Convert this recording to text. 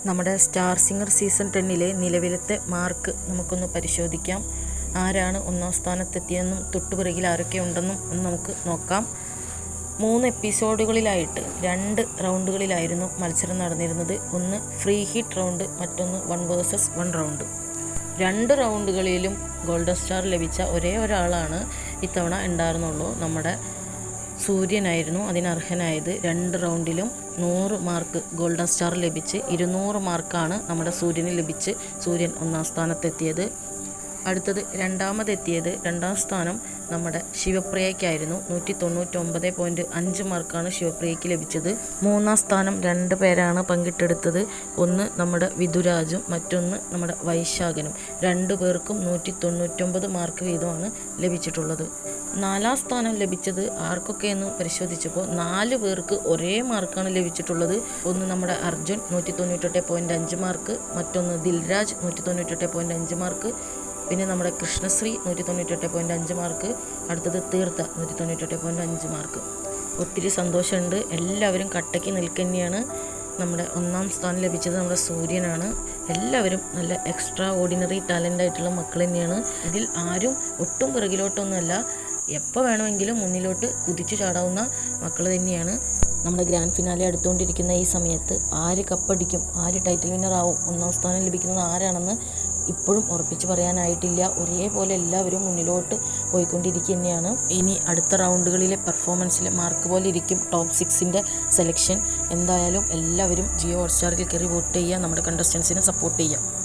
നമ്മുടെ star singer season 10 നിലവിലത്തെ mark നമുക്കൊന്ന് പരിശോധിക്കാം. ആരാണ് ഒന്നാം സ്ഥാനത്തെത്തിയെന്നും തൊട്ടുപിറകിൽ ആരൊക്കെ ഉണ്ടെന്നും ഒന്ന് നമുക്ക് നോക്കാം. 3 എപ്പിസോഡുകളിലായിട്ട് 2 റൗണ്ടുകളിലായിരുന്നു മത്സരം നടന്നിരുന്നത്. ഒന്ന് ഫ്രീ ഹിറ്റ് റൗണ്ട്, മറ്റൊന്ന് 1 vs 1 റൗണ്ട്. 2 റൗണ്ടുകളിലും ഗോൾഡൻ സ്റ്റാർ ലഭിച്ച ഒരേ ഒരാളാണ് ഇത്തവണ ഉണ്ടായിരുന്നുള്ളൂ. നമ്മുടെ സൂര്യനായിരുന്നു അതിനർഹനായത്. 2 റൗണ്ടിലും 100 മാർക്ക് ഗോൾഡൻ സ്റ്റാർ ലഭിച്ച് 200 മാർക്കാണ് നമ്മുടെ സൂര്യന് ലഭിച്ച് സൂര്യൻ ഒന്നാം സ്ഥാനത്തെത്തിയത്. അടുത്തത് രണ്ടാമതെത്തിയത് 2ാം സ്ഥാനം നമ്മുടെ ശിവപ്രിയയ്ക്കായിരുന്നു. 199.5 മാർക്കാണ് ശിവപ്രിയയ്ക്ക് ലഭിച്ചത്. 3ാം സ്ഥാനം 2 പേരാണ് പങ്കിട്ടെടുത്തത്. ഒന്ന് നമ്മുടെ വിധുരാജും മറ്റൊന്ന് നമ്മുടെ വൈശാഖനും. 2 പേർക്കും 199 മാർക്ക് വീതമാണ് ലഭിച്ചിട്ടുള്ളത്. 4ാം സ്ഥാനം ലഭിച്ചത് ആർക്കൊക്കെയെന്ന് പരിശോധിച്ചപ്പോൾ 4 പേർക്ക് ഒരേ മാർക്കാണ് ലഭിച്ചിട്ടുള്ളത്. ഒന്ന് നമ്മുടെ അർജുൻ 198.5 മാർക്ക്, മറ്റൊന്ന് ദിൽരാജ് 198.5 മാർക്ക്, പിന്നെ നമ്മുടെ കൃഷ്ണശ്രീ 198.5 മാർക്ക്, അടുത്തത് തീർത്ഥ 198.5 മാർക്ക്. ഒത്തിരി സന്തോഷമുണ്ട്. എല്ലാവരും കട്ടയ്ക്ക് നിൽക്കുന്നതാണ്. നമ്മുടെ 1ാം സ്ഥാനം ലഭിച്ചത് നമ്മുടെ സൂര്യനാണ്. എല്ലാവരും നല്ല എക്സ്ട്രാ ഓർഡിനറി ടാലൻ്റ് ആയിട്ടുള്ള മക്കൾ തന്നെയാണ്. ഇതിൽ ആരും ഒട്ടും പിറകിലോട്ടൊന്നുമല്ല, എപ്പോൾ വേണമെങ്കിലും മുന്നിലോട്ട് കുതിച്ചു ചാടാവുന്ന മക്കൾ തന്നെയാണ്. നമ്മുടെ ഗ്രാൻഡ് ഫിനാലെ അടുത്തുകൊണ്ടിരിക്കുന്ന ഈ സമയത്ത് ആര് കപ്പടിക്കും, ആര് ടൈറ്റിൽ വിന്നർ ആവും, 1ാം സ്ഥാനം ലഭിക്കുന്നത് ആരാണെന്ന് ഇപ്പോഴും ഉറപ്പിച്ച് പറയാനായിട്ടില്ല. ഒരേപോലെ എല്ലാവരും മുന്നിലോട്ട് പോയിക്കൊണ്ടിരിക്കുക തന്നെയാണ്. ഇനി അടുത്ത റൗണ്ടുകളിലെ പെർഫോമൻസിലെ മാർക്ക് പോലെ ഇരിക്കും ടോപ്പ് 6 സെലക്ഷൻ. എന്തായാലും എല്ലാവരും ജിയോ ഹോട്ട്സ്റ്റാറിൽ കയറി വോട്ട് ചെയ്യുക, നമ്മുടെ കണ്ടസ്റ്റൻസിനെ സപ്പോർട്ട് ചെയ്യുക.